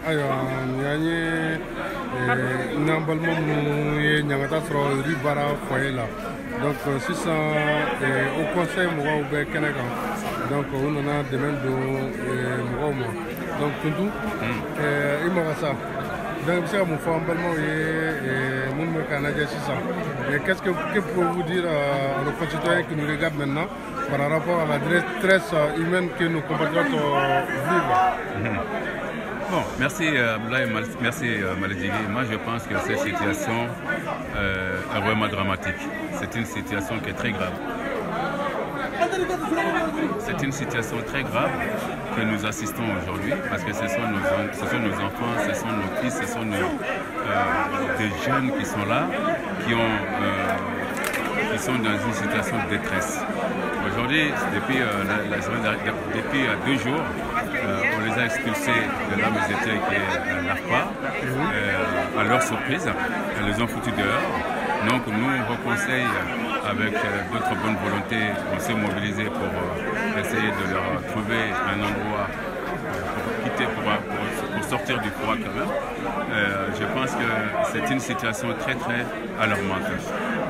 ayiwa yani n'an balima minnu ye ɲangata sɔrɔ ribara foyer la donc sisan au conseil mɔgɔw bɛ kɛnɛ kan donc u nana dɛmɛ don mɔgɔw ma donc tuntu i maga sa donc i bɛ se ka mun fɔ an balimaw ye minnu bɛ k'an lajɛ sisan qu'est-ce que pouvez-vous dire à nos concitoyens qui nous regardent maintenant par rapport à la détresse humaine que nos compatriotes vivent? Bon, merci merci Maledjigui. Moi je pense que cette situation est vraiment dramatique. C'est une situation qui est très grave. C'est une situation très grave que nous assistons aujourd'hui parce que ce sont nos enfants, ce sont nos fils, ce sont des jeunes qui sont là, qui sont dans une situation de détresse. Aujourd'hui, depuis 2 jours, on les a expulsés de là où ils étaient, qui est l'AFPA, à leur surprise. Ils les ont foutus dehors. Donc nous, au conseil, avec d'autres bonnes volontés, on s'est mobilisés pour essayer de leur trouver un endroit pour sortir du froid quand même. Je pense que c'est une situation très alarmante.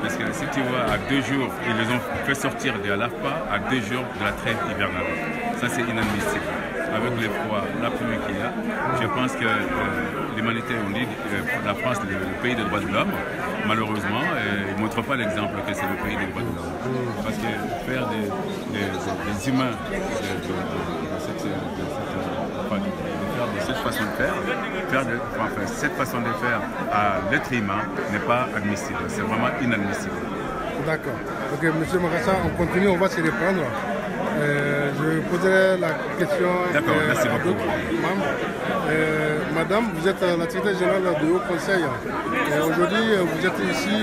Parce que si tu vois, à 2 jours, ils les ont fait sortir de l'AFPA à 2 jours de la trêve hivernale. Ça c'est inadmissible. Avec les froids, la pluie qu'il y a, je pense que l'humanité, on dit la France est le pays des droits de l'homme. Malheureusement, ils ne montrent pas l'exemple que c'est le pays des droits de l'homme. Parce que faire des humains de cette façon de faire, cette façon de faire à l'être humain n'est pas admissible. C'est vraiment inadmissible. D'accord. Ok, monsieur Makassa, on continue, on va se reprendre. Je poserai la question à d'autres membres. Madame, vous êtes la secrétaire générale du Haut Conseil. Aujourd'hui, vous êtes ici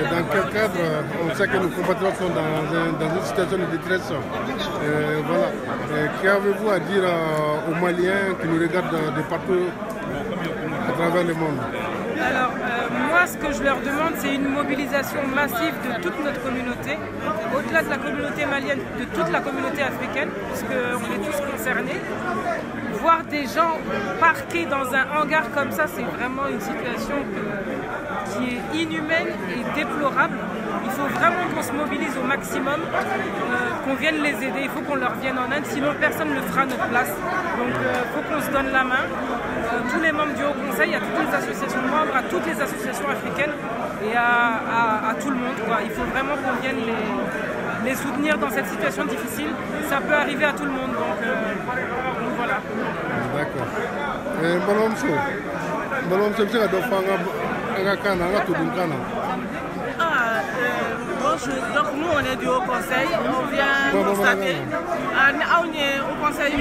dans quel cadre? On sait que nos compatriotes sont dans une situation de détresse. Voilà. Qu'avez-vous à dire aux Maliens qui nous regardent de partout à travers le monde? Alors, moi, ce que je leur demande, c'est une mobilisation massive de toute notre communauté, au-delà de la communauté malienne, de toute la communauté africaine, puisqu'on est tous concernés. Voir des gens parqués dans un hangar comme ça, c'est vraiment une situation qui est inhumaine et déplorable. Il faut vraiment qu'on se mobilise au maximum, qu'on vienne les aider, il faut qu'on leur vienne en aide, sinon personne ne le fera à notre place. Donc il faut qu'on se donne la main. Tous les membres du Haut Conseil, à toutes les associations membres, à toutes les associations africaines et à tout le monde, quoi. Il faut vraiment qu'on vienne les soutenir dans cette situation difficile. Ça peut arriver à tout le monde, donc voilà. D'accord. Donc nous on est du Haut Conseil, on vient constater au Conseil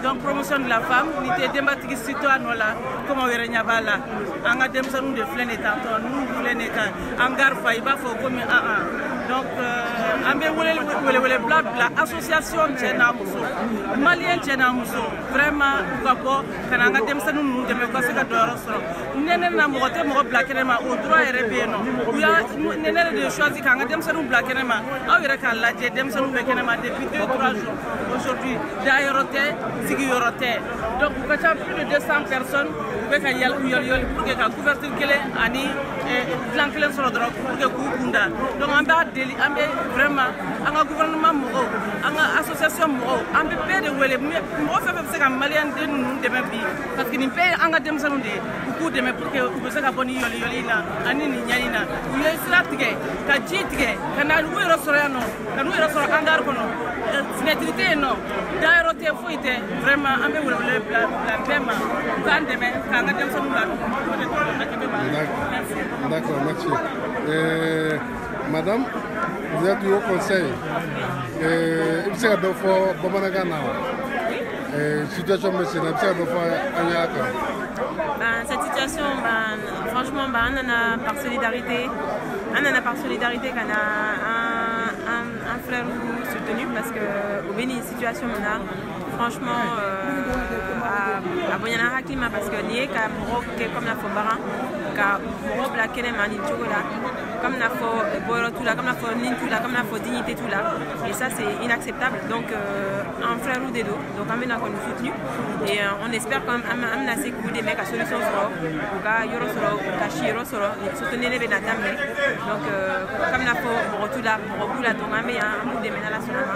donc promotion de la femme, l'ité démocratique citoyenne là, comme on verra là, on a des personnes de flène et tantôt, nous flène et tant, en gare faïba faut comme donc la association Tchena Mousso, Malien Tchena Mousso, vraiment kapo kananga dem sanu nous de me passer ka doro soro nene na moté mo blaquer ma au droit RB non ya nene de choisir kanga dem sanu blaquer ma awira kan la dem sanu be kenema depuis 2-3 jours aujourd'hui d'aéroté sigiyoroté donc vous avez plus de 200 personnes be ka yal pour que ka couverture kele ani plan kele soro drogue pour que ku kunda donc ambe vraiment anga gouvernement mo anga association mo ambe pe de wele mo fe se ka malien de nous de bi parce que ni pe anga dem sanu de ku de me pour que ku se ka boni yoli na ani ni nyani na yele stratige ka jitige kana nu restaurant no kanu restaurant angar kono sinétrité non d'aéroté foité vraiment ambe wele la pema kan de me kanga dem sanu la d'accord merci madame, vous êtes du Haut Conseil. Il s'est fait Bamanagana. Situation médecine, cette situation, franchement, on a par solidarité, qu'on a un frère soutenu parce que au Bénin, situation franchement, à Boyana Hakima parce que lié comme la Fobara, qu'à Moro Black Kenem, comme la fo Boro tout là, comme la fo Nin tout là, comme la fo Dignité tout là. Et ça c'est inacceptable. Donc un frère ou des deux, donc on a nous soutenu et on espère quand même amener ces coups des mecs à solution solo, ou gars yoro solo, kashiro solo, soutenir les benatambe. Donc comme la fo Boro tout là, Boro là donc amener un coup des mecs à la solama.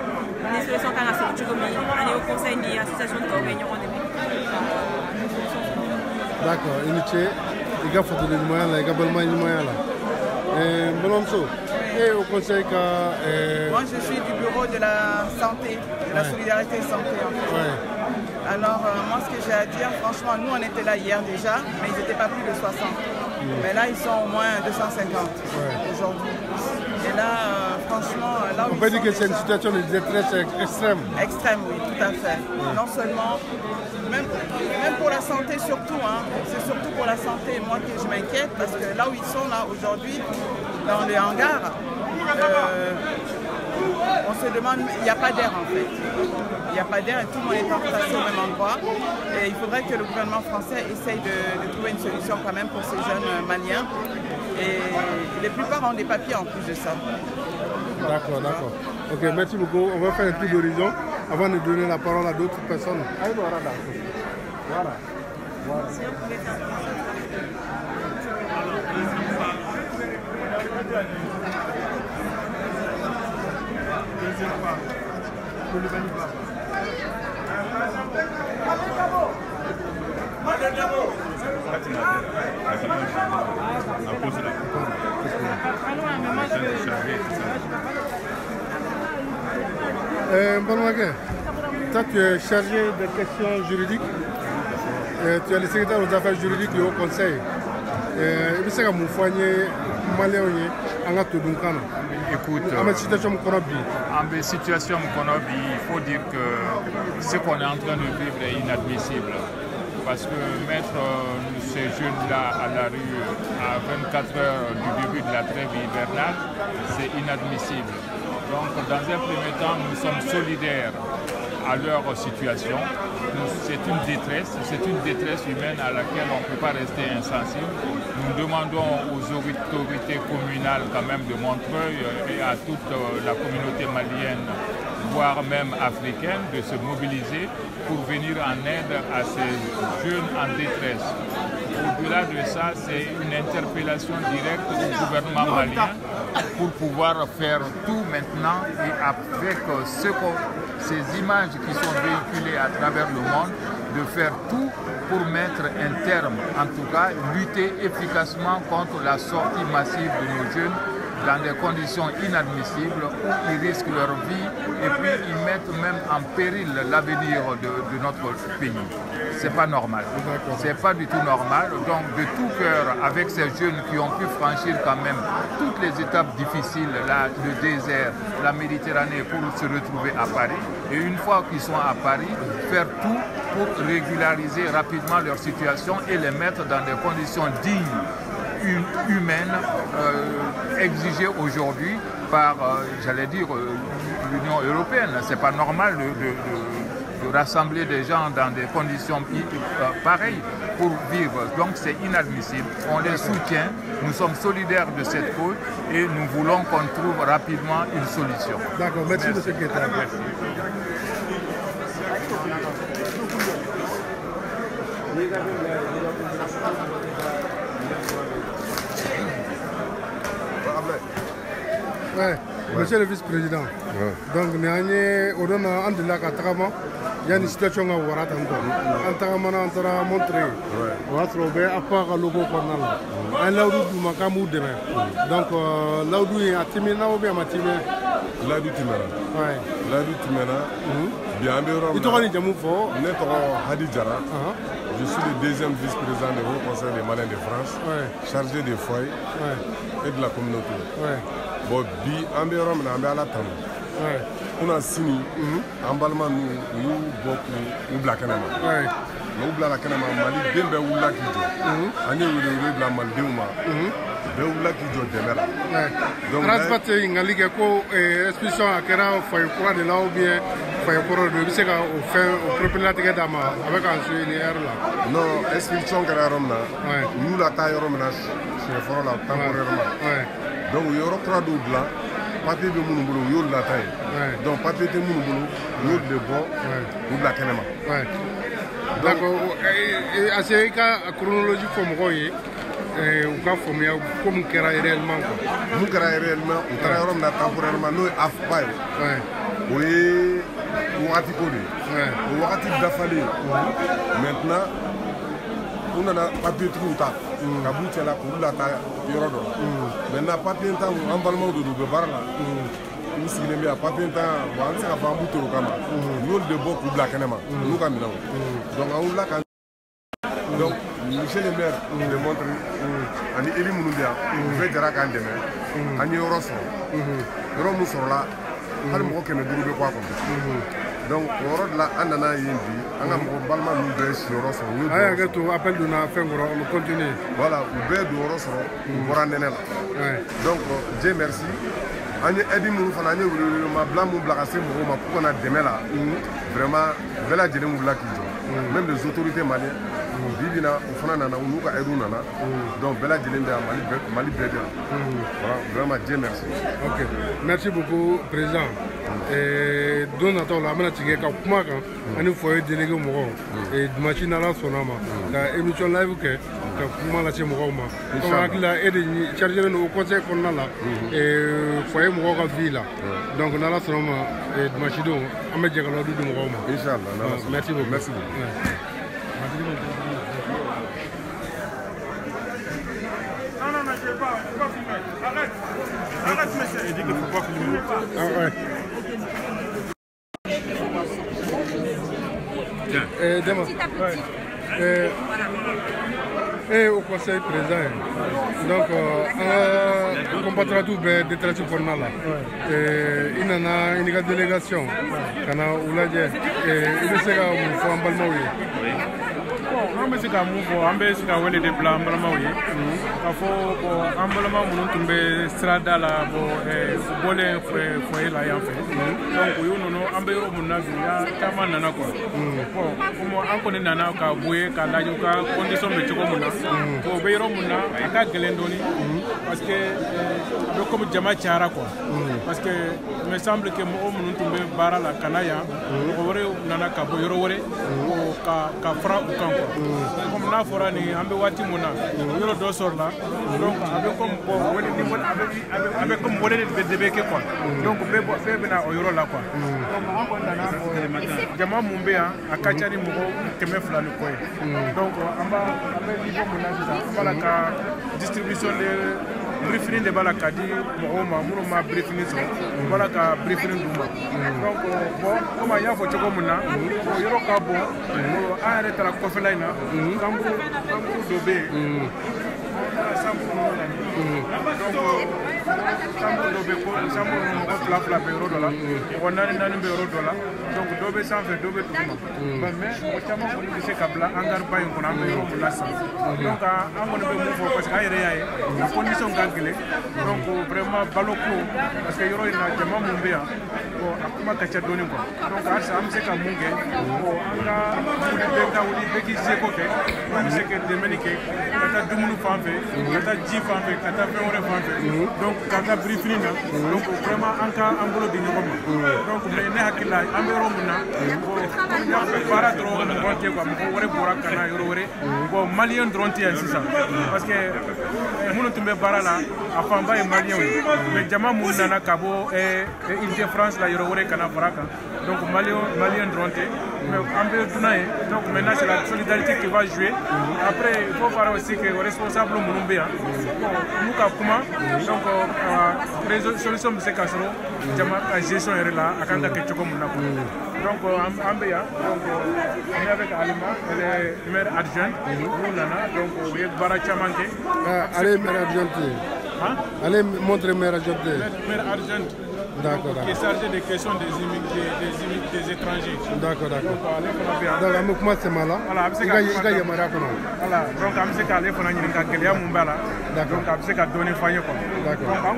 Les solutions quand on a sorti comme aller au conseil ni association de réunion on est. D'accord, initié. Il y a photo de moyen là, il y a balma moyen là. Bonhomme et au conseil moi je suis du bureau de la santé, de la solidarité santé en fait. Ouais. Alors moi ce que j'ai à dire, franchement nous on était là hier déjà, mais ils n'étaient pas plus de 60. Mais là ils sont au moins 250 aujourd'hui. Et là franchement là on peut dire que c'est une situation de détresse extrême. Extrême oui, tout à fait. Non seulement même pour la santé surtout, hein, c'est surtout pour la santé moi que je m'inquiète parce que là où ils sont là aujourd'hui, dans les hangars, on se demande, il n'y a pas d'air en fait. Il n'y a pas d'air et tout le monde est entassé au même endroit. Et il faudrait que le gouvernement français essaye de trouver une solution quand même pour ces jeunes Maliens. Et les plupart ont des papiers en plus de ça. D'accord, d'accord. Ok, merci beaucoup. On va faire un tour d'horizon avant de donner la parole à d'autres personnes. Voilà. Toi, tu es chargé des questions juridiques. Tu es le secrétaire aux affaires juridiques du Haut Conseil. Écoute, en situation Mkonobi, il faut dire que ce qu'on est en train de vivre est inadmissible. Parce que mettre ces jeunes-là à la rue à 24 heures du début de la trêve hivernale, c'est inadmissible. Donc, dans un premier temps, nous sommes solidaires à leur situation. C'est une détresse humaine à laquelle on ne peut pas rester insensible. Nous demandons aux autorités communales quand même de Montreuil et à toute la communauté malienne, voire même africaine, de se mobiliser pour venir en aide à ces jeunes en détresse. Au-delà de ça, c'est une interpellation directe au gouvernement malien pour pouvoir faire tout maintenant et avec ces images qui sont véhiculées à travers le monde, de faire tout pour mettre un terme, en tout cas lutter efficacement contre la sortie massive de nos jeunes dans des conditions inadmissibles où ils risquent leur vie et puis ils mettent même en péril l'avenir de notre pays. C'est pas normal. C'est pas du tout normal. Donc de tout cœur, avec ces jeunes qui ont pu franchir quand même toutes les étapes difficiles, le désert, la Méditerranée, pour se retrouver à Paris. Et une fois qu'ils sont à Paris, faire tout pour régulariser rapidement leur situation et les mettre dans des conditions dignes, humaines, exigées aujourd'hui par, j'allais dire, l'Union européenne. C'est pas normal de rassembler des gens dans des conditions pareilles pour vivre. Donc c'est inadmissible. On les soutient, nous sommes solidaires de cette cause et nous voulons qu'on trouve rapidement une solution. D'accord, merci M. Keita. Merci. Ouais, monsieur le vice-président. Donc, nous avons il y a une situation où on a montré à part le logo qu'on a là où nous donc là où il y a Timena ou bien Matimé là où Timena là où Timena bien Hadi Diarra. Je suis le deuxième vice-président du Haut Conseil des Maliens de France, chargé des foyers et de la communauté. Bon, bi ambirom na ambala tam. On a signé emballement nous beaucoup black kanama. Nous black kanama Mali dembe wula kijo. Anye wule bla Mali deuma. Be wula kijo demera. Donc transporter ngali ko expulsion akera foyer pour de là ou bien foyer pour de biseka au fin au propriétaire d'ama avec un souvenir là. Non, expulsion kera romna. Nous la taille romna c'est fort là temporairement. donc yɔrɔ kura dɔw dilan papier bɛ minnu bolo u y'olu lata ye donc papier tɛ minnu bolo u y'olu de bɔ k'u bila kɛnɛma. d'accord ase i ka chronologie fɔ mɔgɔw ye u ka faamuya ko mun kɛra réellement quoi. mun kɛra réellement u taara yɔrɔ min na temporairement n'o ye AFPA ye o ye wagati ko de ye o wagati dafalen maintenant u nana papier tigiw ta ka b'u cɛla k'u lata yɔrɔ dɔ maintenant papier tan an balimaw de don u bɛ baara la u sigilen bɛ yan papier tan bon an tɛ se ka fɔ an b'u toro kama u y'olu de bɔ k'u bila kɛnɛma n'u ka minɛnw donc an wulila ka donc monsieur le maire de Montreuil ani élu minnu bɛ yan u bɛɛ jara k'an dɛmɛ an ye yɔrɔ sɔrɔ yɔrɔ min sɔrɔla hali mɔgɔ 500 bɛ bɔ a kɔnɔ donc o yɔrɔ de la an nana yen bi an ka mɔgɔ balima ninnu bɛɛ siyɔrɔ sɔrɔ u ye a y'a kɛ to appel donna fɛn kɔrɔ on continue voilà u bɛɛ donyɔrɔ sɔrɔ u bɔra nɛnɛ la donc Dieu merci an ye aide minnu fana an ye welewelema mun bila ka se mɔgɔw ma k'u kana dɛmɛ la vraiment bɛɛ lajɛlen wulila k'i jɔ même les autorités maliennes bi bina o fana nana u n'u ka aide nana donc bɛɛ lajɛlen bɛ yan Mali bɛɛ bɛ yan voilà vraiment Dieu merci. ok merci beaucoup président. don nataw la an bɛna tigɛ ka kuma kan ani foyer délégué mɔgɔw dimanche n'ala sɔnna ma ka émission live kɛ ka kuma lase mɔgɔw ma donc hakili la e de chargé don o conseil kɔnɔna la foyer mɔgɔw ka vie la donc n'ala sɔnna ma dimanche don an bɛ jɛ ka ladu di mɔgɔw ma. inchallah merci beaucoup. merci beaucoup. Non, je ne vais pas filmer. Arrête, monsieur. Il dit qu'il ne faut pas filmer. Ah ouais. Et au conseil présent, donc on combattra tout bɛ détresse kɔnɔna la i nana i ni ka délégation ka na u lajɛ i bɛ se ka mun fɔ an balimaw ye. an bɛ se ka mun fɔ an bɛ se ka wele de bila an balimaw ye k'a fɔ an balima minnu tun bɛ sirada la bɔlen foyer la yan fɛ donc u y'u ninnu an bɛ yɔrɔ min na bi caman nana quoi bon comme an kɔni nana ka bɔ yen k'a lajɛ u ka condition bɛ cogo min na bon u bɛ yɔrɔ min na a ka gɛlɛn dɔɔni parce que a bɛ comme jama cayara quoi parce que il me semble que mɔgɔ minnu tun bɛ baara la ka na yan mɔgɔ wɛrɛ nana ka bɔ yɔrɔ wɛrɛ ka fara u kan quoi comme n'a fɔra nin an bɛ waati min na yɔrɔ dɔ sɔrɔla donc a bɛ comme a bɛ comme wele de bɛ kɛ quoi donc bɛɛ bɛna o yɔrɔ la quoi donc an kɔni nana fɔ jama mun bɛ yan a ka ca ni mɔgɔ 200 ni kɔ ye donc an bɛ niveau mun na sisan an b'a la ka distribution de briefing de b'a la ka di mɔgɔw ma minnu ma briefing sɔrɔ u b'a la ka briefing d'u ma donc bon comme an y'a fɔ cogo min na o yɔrɔ ka bon an yɛrɛ taara kɔfɛla in na chambre dɔ bɛ yen chambre dɔ bɛ ko chambre mɔgɔ 2 bɛ yɔrɔ dɔ la mɔgɔ 4 bɛ yɔrɔ dɔ la donc dɔ bɛ sanfɛ dɔ bɛ duguma mais mɔgɔ caman kɔni bɛ se ka bila hangar ba in kɔnɔ an bɛ yɔrɔ min na sisan donc an kɔni bɛ mun fɔ parce que an yɛrɛ y'a ye a condition ka gɛlɛn donc vraiment balo ko parce que yɔrɔ in na jama mun bɛ yan bon a kuma ka ca dɔɔni quoi donc halisa an bɛ se ka mun kɛ bon an ka wuli bɛɛ ka wuli bɛɛ k'i seko kɛ an bɛ se ka dɛmɛni kɛ ka taa dumuni fan fɛ ka taa ji fan fɛ ka taa fɛn wɛrɛ fan fɛ donc k'a ka briefing na donc vraiment an ka an bolo di ɲɔgɔn ma donc mais ne hakili la an bɛ yɔrɔ min na bon n y'a fɔ baara dɔrɔn mɔgɔ tɛ quoi mɔgɔ wɛrɛ bɔra ka na yɔrɔ wɛrɛ bon maliyɛn dɔrɔn tɛ yan sisan parce que minnu tun bɛ baara la a fanba ye maliyɛnw ye mais jama mun nana ka bɔ Île de France la yɔrɔ wɛrɛ ka na fara kan donc maliyɛn dɔrɔn tɛ mais an bɛ dunan ye donc maintenant c'est la solidarité qui va jouer après il faut voir aussi que responsable minnu bɛ yan bon n'u ka kuma donc solution bɛ se ka sɔrɔ jama ka gestion yɛrɛ la a kan ka kɛ cogo min na quoi donc an bɛ yan donc on est avec Alima elle est maire adjointe n'u nana donc u ye baara caman kɛ ale ye maire adjointe ye ale montre maire adjointe maire adjointe qui est chargé des questions des étrangers. D'accord. Donc, comment c'est malin? Voilà, donc, je sais qu'à l'époque, il y a un bala. Donc, je sais qu'à donner faille. Donc,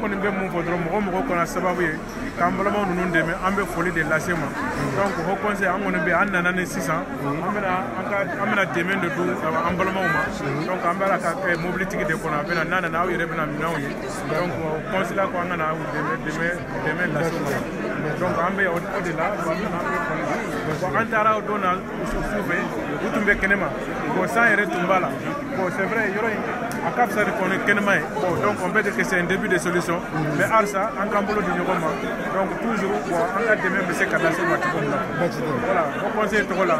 on est bien mon podrome, on a sababu, quand on a folie de l'achèvement. Donc, au conseil, on est bien en année 600. On a des mains de tout, donc, on a la mobilité de qu'on a fait, on a donc, au conseil, on a des mains de l'achèvement. Donc, on est au-delà, on a au Donald, vous tombez Kenema, bon, ça est retombala. Bon, c'est vrai, il y a un cap, ça reconnaît Kenema. Bon, donc on peut dire que c'est un début de solution, mais Arsa, en Cambolo du Niroma, donc toujours, on a des mêmes ces cadastres. Voilà, on conseille tout là,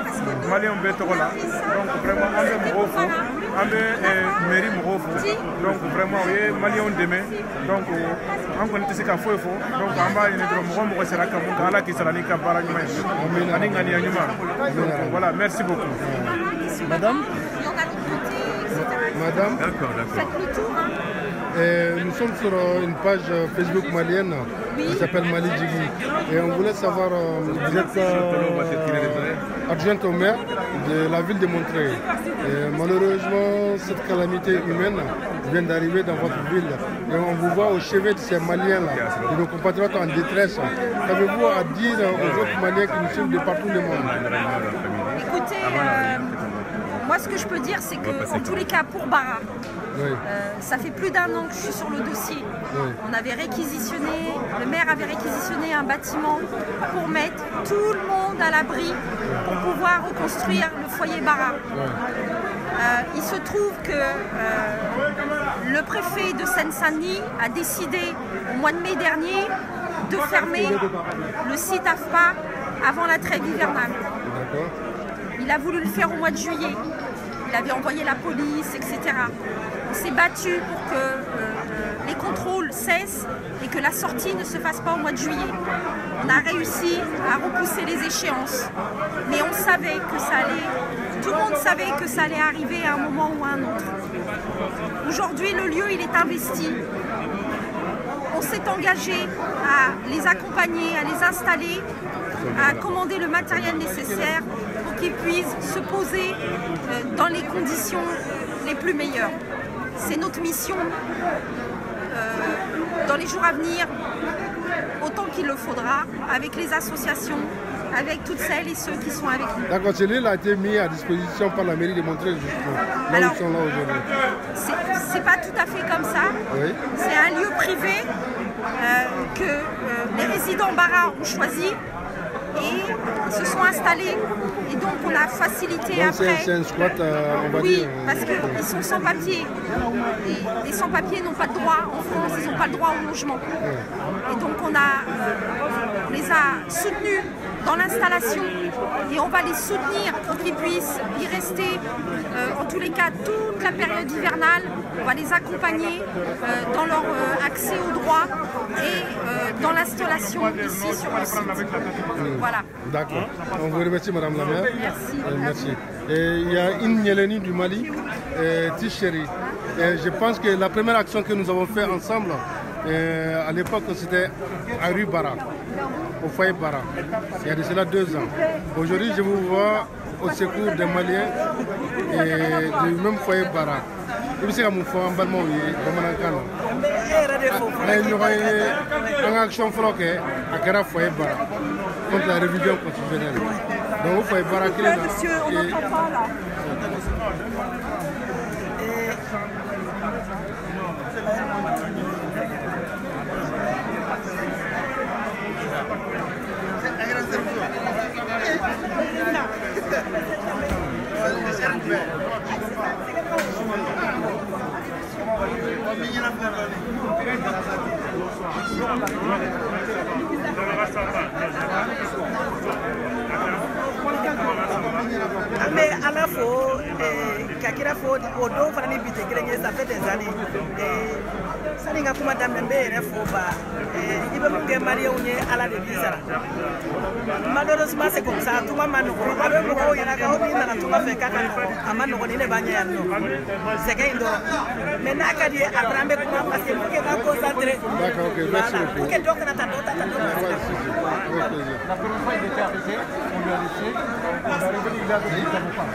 Mali on veut tout là, donc vraiment, on est Morofo, on est mairie Morofo, donc vraiment, oui, Mali on demain, donc on connaît ce qu'il faut, donc on va une Morofo, c'est la Kamukala qui sera l'Ika Baragma. Voilà, merci beaucoup. Madame? Madame? D'accord. Nous sommes sur une page Facebook malienne qui s'appelle Mali Djigui. Et on voulait savoir, vous êtes adjointe au maire de la ville de Montreuil. Et malheureusement, cette calamité humaine vient d'arriver dans votre ville. Et on vous voit au chevet de ces Maliens-là, de nos compatriotes en détresse. Qu'avez-vous à dire aux autres Maliens qui nous suivent de partout le monde? Écoutez, moi ce que je peux dire, c'est que en tous les cas, pour Bara, ça fait plus d'1 an que je suis sur le dossier. On avait réquisitionné, le maire avait réquisitionné un bâtiment pour mettre tout le monde à l'abri pour pouvoir reconstruire le foyer Bara. Il se trouve que le préfet de Seine-Saint-Denis a décidé au mois de mai dernier de fermer le site AFPA avant la trêve hivernale. Il a voulu le faire au mois de juillet. Il avait envoyé la police, etc. On s'est battu pour que les contrôles cessent et que la sortie ne se fasse pas au mois de juillet. On a réussi à repousser les échéances. Mais on savait que ça allait, tout le monde savait que ça allait arriver à un moment ou à un autre. Aujourd'hui, le lieu, il est investi. On s'est engagé à les accompagner, à les installer, à commander le matériel nécessaire pour qu'ils puissent se poser dans les conditions les plus meilleures. C'est notre mission dans les jours à venir, autant qu'il le faudra, avec les associations, avec toutes celles et ceux qui sont avec nous. D'accord, ce lieu a été mis à disposition par la mairie de Montreuil, justement, là où ils sont là aujourd'hui. C'est pas tout à fait comme ça. C'est un lieu privé que les résidents Bara ont choisi et se sont installés. Et donc on a facilité donc après. C'est un squat, on va dire. Oui, parce qu'ils sont sans papier. Et les sans-papiers n'ont pas de droit en France, ils n'ont pas le droit au logement. Et donc on les a soutenus dans l'installation et on va les soutenir pour qu'ils puissent y rester en tous les cas toute la période hivernale. On va les accompagner dans leur accès aux droits et dans l'installation ici sur le site. Voilà. D'accord. On vous remercie Madame la maire. Merci. Merci. Et il y a une Nyeleni du Mali, Ticheri. Je pense que la première action que nous avons faite ensemble, à l'époque, c'était à rue Bara, au foyer Bara. Il y a de cela 2 ans. Aujourd'hui, je vous vois au secours des Maliens et du même foyer Bara. Il y a un foyer en Balmaoui, il y a une action floquée à la foyer Bara contre la révision constitutionnelle. Donc, au foyer Bara, qui est là. Monsieur, on n'entend pas là. Mais à la fois, kakira fo o do fana ni bite kelen ça fait des années sani nga kuma daminɛ n bɛ yɛrɛ fo ba i bɛ mun kɛ maliyɛnw ye ala de b'i sara malheureusement c'est comme ça tuma ma nɔgɔ a bɛ mɔgɔw ɲɛna kan n'i nana tuma fɛ k'a ka nɔgɔ a ma nɔgɔ ni ne b'a ɲɛ yan nɔ sɛgɛn in dɔrɔn mais n'a ka di ye après an bɛ kuma parce que pour que k'an concentré voilà pour que dɔ kana ta dɔ ta ta dɔ ta ta. La première fois il était arrivé, on lui a laissé, il est arrivé, il a donné, il ne savait pas.